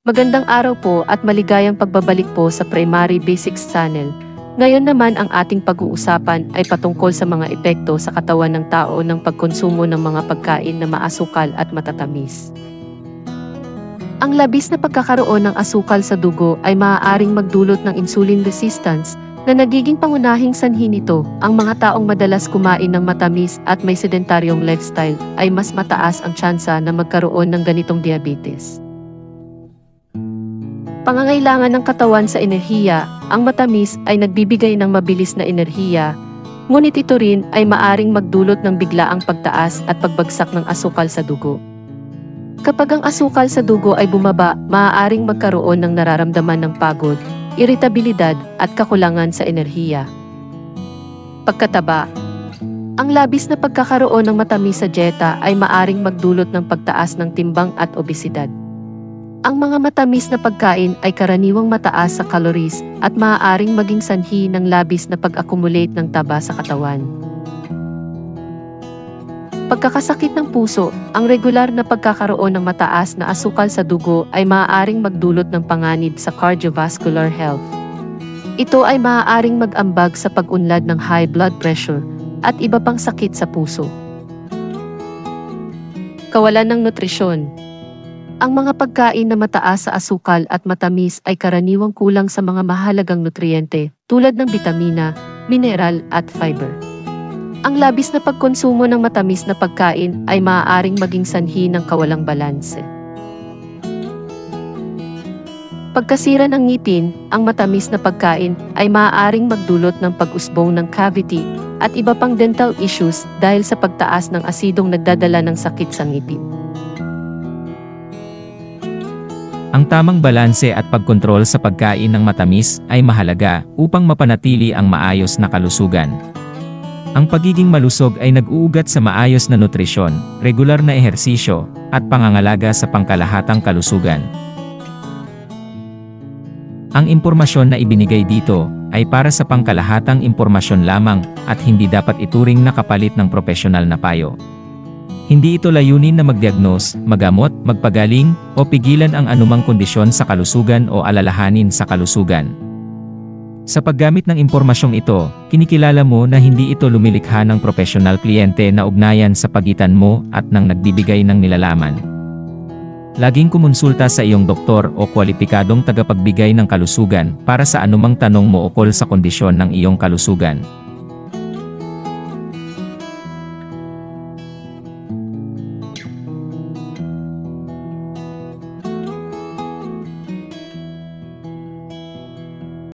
Magandang araw po at maligayang pagbabalik po sa Primary Basics Channel. Ngayon naman ang ating pag-uusapan ay patungkol sa mga epekto sa katawan ng tao ng pagkonsumo ng mga pagkain na maasukal at matatamis. Ang labis na pagkakaroon ng asukal sa dugo ay maaaring magdulot ng insulin resistance na nagiging pangunahing sanhi nito. Ang mga taong madalas kumain ng matamis at may sedentaryong lifestyle ay mas mataas ang tsansa na magkaroon ng ganitong diabetes. Pangangailangan ng katawan sa enerhiya, ang matamis ay nagbibigay ng mabilis na enerhiya, ngunit ito rin ay maaring magdulot ng biglaang pagtaas at pagbagsak ng asukal sa dugo. Kapag ang asukal sa dugo ay bumaba, maaaring magkaroon ng nararamdaman ng pagod, iritabilidad at kakulangan sa enerhiya. Pagkataba. Ang labis na pagkakaroon ng matamis sa dieta ay maaring magdulot ng pagtaas ng timbang at obesidad. Ang mga matamis na pagkain ay karaniwang mataas sa calories at maaaring maging sanhi ng labis na pag-accumulate ng taba sa katawan. Pagkakasakit ng puso, ang regular na pagkakaroon ng mataas na asukal sa dugo ay maaaring magdulot ng panganib sa cardiovascular health. Ito ay maaaring mag-ambag sa pag-unlad ng high blood pressure at iba pang sakit sa puso. Kawalan ng nutrisyon. Ang mga pagkain na mataas sa asukal at matamis ay karaniwang kulang sa mga mahalagang nutriente tulad ng bitamina, mineral at fiber. Ang labis na pagkonsumo ng matamis na pagkain ay maaaring maging sanhi ng kawalang balanse. Pagkasira ng ngipin, ang matamis na pagkain ay maaaring magdulot ng pag-usbong ng cavity at iba pang dental issues dahil sa pagtaas ng asidong nagdadala ng sakit sa ngipin. Ang tamang balanse at pagkontrol sa pagkain ng matamis ay mahalaga upang mapanatili ang maayos na kalusugan. Ang pagiging malusog ay nag-uugat sa maayos na nutrisyon, regular na ehersisyo, at pangangalaga sa pangkalahatang kalusugan. Ang impormasyon na ibinigay dito ay para sa pangkalahatang impormasyon lamang at hindi dapat ituring na kapalit ng propesyonal na payo. Hindi ito layunin na magdiagnose, magamot, magpagaling, o pigilan ang anumang kondisyon sa kalusugan o alalahanin sa kalusugan. Sa paggamit ng impormasyong ito, kinikilala mo na hindi ito lumilikha ng propesyonal kliyente na ugnayan sa pagitan mo at ng nagbibigay ng nilalaman. Laging kumonsulta sa iyong doktor o kwalipikadong tagapagbigay ng kalusugan para sa anumang tanong mo ukol sa kondisyon ng iyong kalusugan.